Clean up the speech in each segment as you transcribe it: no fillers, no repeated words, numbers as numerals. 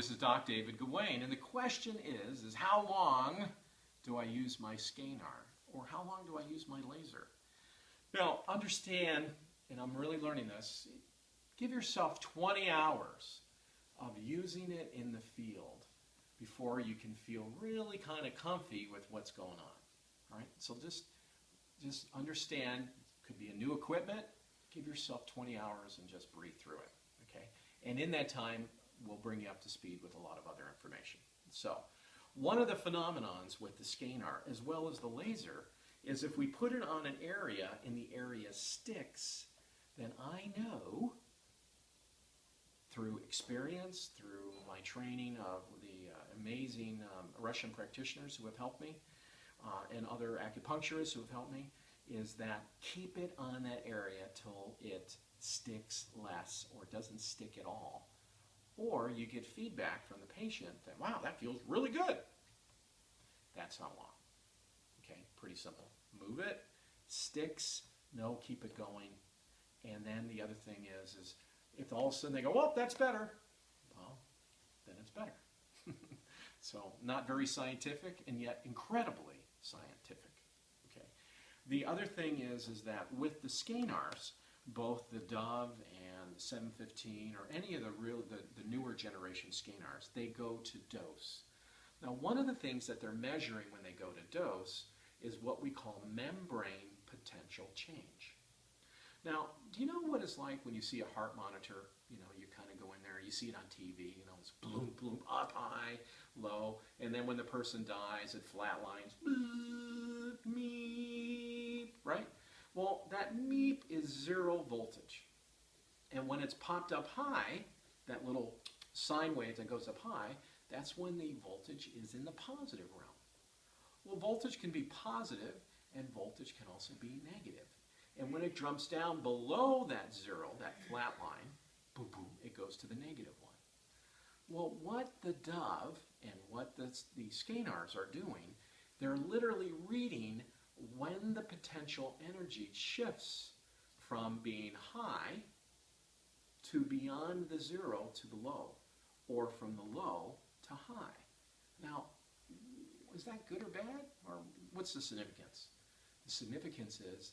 This is Dr. David Gawain, and the question is how long do I use my SCENAR, or how long do I use my laser? Now, understand, and I'm really learning this, give yourself 20 hours of using it in the field before you can feel really kind of comfy with what's going on. All right? So just understand, it could be a new equipment, give yourself 20 hours and just breathe through it. Okay? And in that time, we'll bring you up to speed with a lot of other information. So, one of the phenomenons with the SCENAR, as well as the laser, is if we put it on an area and the area sticks, then I know, through experience, through my training of the amazing Russian practitioners who have helped me, and other acupuncturists who have helped me, is that keep it on that area till it sticks less or doesn't stick at all. Or you get feedback from the patient that, wow, that feels really good. That's how long. Okay, pretty simple. Move it, sticks, no, keep it going. And then the other thing is if all of a sudden they go, well, that's better, well, then it's better. So not very scientific, and yet incredibly scientific. Okay. The other thing is that with the SCENARs, both the Dove and the 715 or any of the newer generation SCENARs, they go to dose. Now, one of the things that they're measuring when they go to dose is what we call membrane potential change. Now, do you know what it's like when you see a heart monitor? You know, you kind of go in there, you see it on TV, you know, it's bloom, bloom, up high, low, and then when the person dies, it flatlines, bloop, meep, right? Well, that meep is 0 voltage. And when it's popped up high, that little sine wave that goes up high, that's when the voltage is in the positive realm. Well, voltage can be positive, and voltage can also be negative. And when it jumps down below that 0, that flat line, boom, boom, it goes to the negative one. Well, what the Dove and what the SCENARs are doing, they're literally reading when the potential energy shifts from being high to beyond the 0 to the low, or from the low to high. Now, is that good or bad? Or what's the significance? The significance is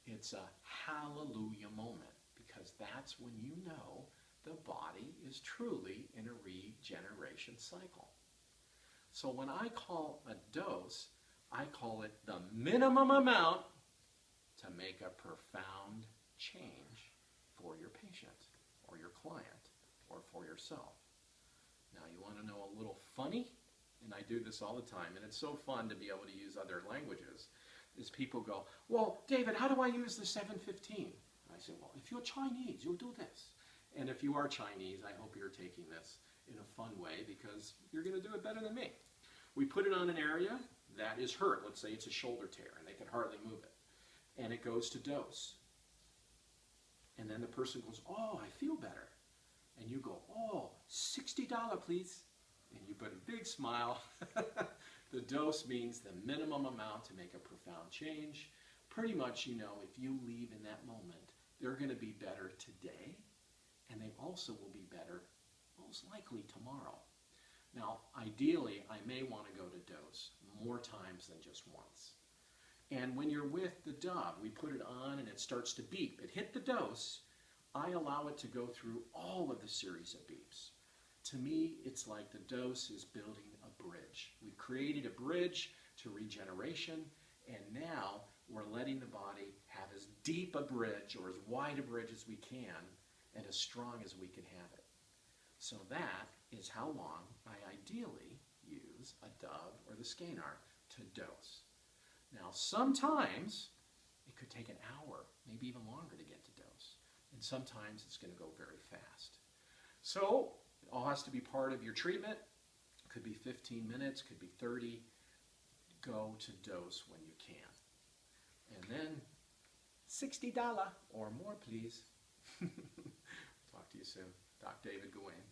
it's a hallelujah moment, because that's when you know the body is truly in a regeneration cycle. So when I call a dose, I call it the minimum amount to make a profound change for your patient, or your client, or for yourself. Now, you want to know a little funny? And I do this all the time, and it's so fun to be able to use other languages, is people go, well, David, how do I use the 715? And I say, well, if you're Chinese, you'll do this. And if you are Chinese, I hope you're taking this in a fun way, because you're going to do it better than me. We put it on an area that is hurt. Let's say it's a shoulder tear, and they can hardly move it. And it goes to dose. And then the person goes, oh, I feel better. And you go, oh, $60, please. And you put a big smile. The dose means the minimum amount to make a profound change. Pretty much, you know, if you leave in that moment, they're going to be better today, and they also will be better most likely tomorrow. Now, ideally, I may want to go to dose more times than just once. And when you're with the Dove, we put it on and it starts to beep. It hit the dose. I allow it to go through all of the series of beeps. To me, it's like the dose is building a bridge. We've created a bridge to regeneration, and now we're letting the body have as deep a bridge, or as wide a bridge as we can, and as strong as we can have it. So that is how long I ideally use a Dove or the SCENAR to dose. Now, sometimes it could take an hour, maybe even longer to get to dose. And sometimes it's going to go very fast. So it all has to be part of your treatment. It could be 15 minutes, could be 30. Go to dose when you can. And then $60 or more, please. Talk to you soon. Dr. David Gawain.